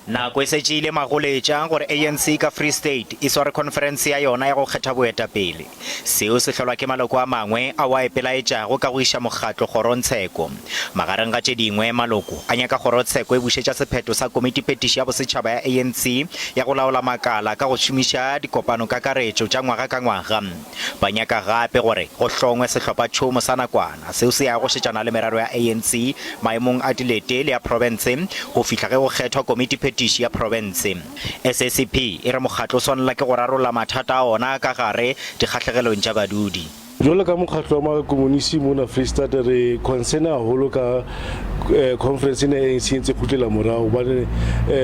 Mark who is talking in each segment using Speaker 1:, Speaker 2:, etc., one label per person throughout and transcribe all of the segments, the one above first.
Speaker 1: Nako e setse ile magoletša gore ANC ka Free State e sware khonferense ya yona ya go kgetha boetapele. Seo se hlolwa ke maloko a mangwe a wa epelaetšago ka go iša mokgatlo kgorotsheko. Magareng ga tše dingwe maloko a nyaka kgorotsheko e bušetša sephetho sa komiti phetiši ya bosetšhaba ya ANC ya go laola makala ka go šomiša dikopano ka karetšo tša ngwaga ka ngwaga. Ba nyaka gape gore go hlongwe sehlophatšhomo sa nakwana seo se ya go šetšana le meraro ya ANC maemong a dilete le ya profense go fihla ge go kgethwa komiti phetiši ya province. SABC e re mokgatlo swanela ke go rarolla mathata a ona ka gare dikgatlhegelong tša badudi.
Speaker 2: Jwalo ka mokgatlo wa makomonisi mona Free State re concern haholo ka conference ya ANC ntse khutlela morago ba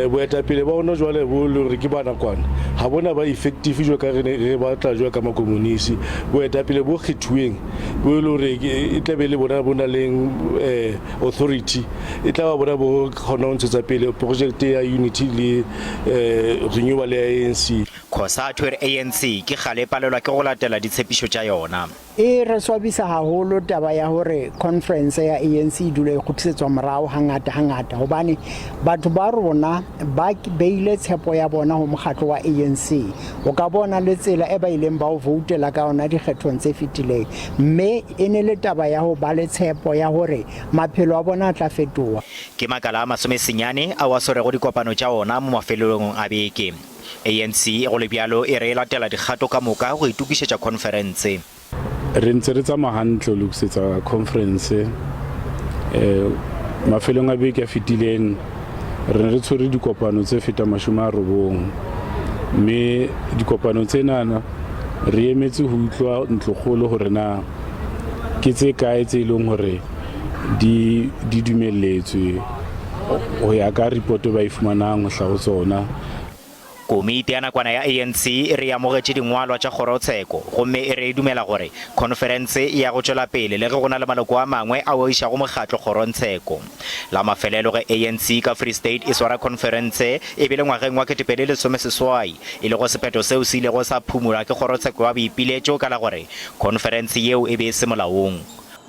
Speaker 2: boetapele ba ona jwale bo le re ke ba nakwana ha bona ba effective jwa ka re ba tla jwa ka makomonisi boetapele bo khithueng bo le re e tlabele bona leng authority e tla ba bona bo khona o ntsetsa pele project ya unity le renewal ya ANC.
Speaker 1: Khosato re ANC ke gale palelwa ke go latela ditshepišo tša yona.
Speaker 3: E re swabisa haholo taba ya hore conference ya ANC dule go tsetswa morago hangata hobane batho ba rona ba beile tshepo ya bona ho mokgatlo wa ANC o ka bona le tsela e ba ileng ba o voutela ka ona dikgethong tse fetileng mme e ne le taba ya ho ba le tshepo ya hore maphelo a bona a tla fetoha.
Speaker 1: Ke makala a masomesenyane a wa sorego dikopano tša ona mo mafelelong a beke. ANC go le bjalo e re latela dikgato ka moka go itukišetša conference.
Speaker 4: Re ntse re tsamaya hantle le go setsa conference mafelong a beke a fetileng re tshwere dikopano tse feta 90 mme dikopano tsena re emetse ho utlwa ntlogolo hore na ke tse kae tse ileng hore di dumelletswe go ya ka report ba ifumanang go tla go tsona.
Speaker 1: Komiti ya nakwana ya ANC e re amogetše dingwalwa tša kgorotsheko gomme e re dumela gore khonferense ya go tšwela pele le ge go na le maloko a mangwe a o išago mokgatlo kgorotsheko. La mafelelo ge ANC ka Free State e swara khonferense e bile ngwageng wa 2016 e le go sephetho seo se ile go sa phumula ke kgorotsheko wa boipiletšo ka la gore khonferense yeo e be se molaong.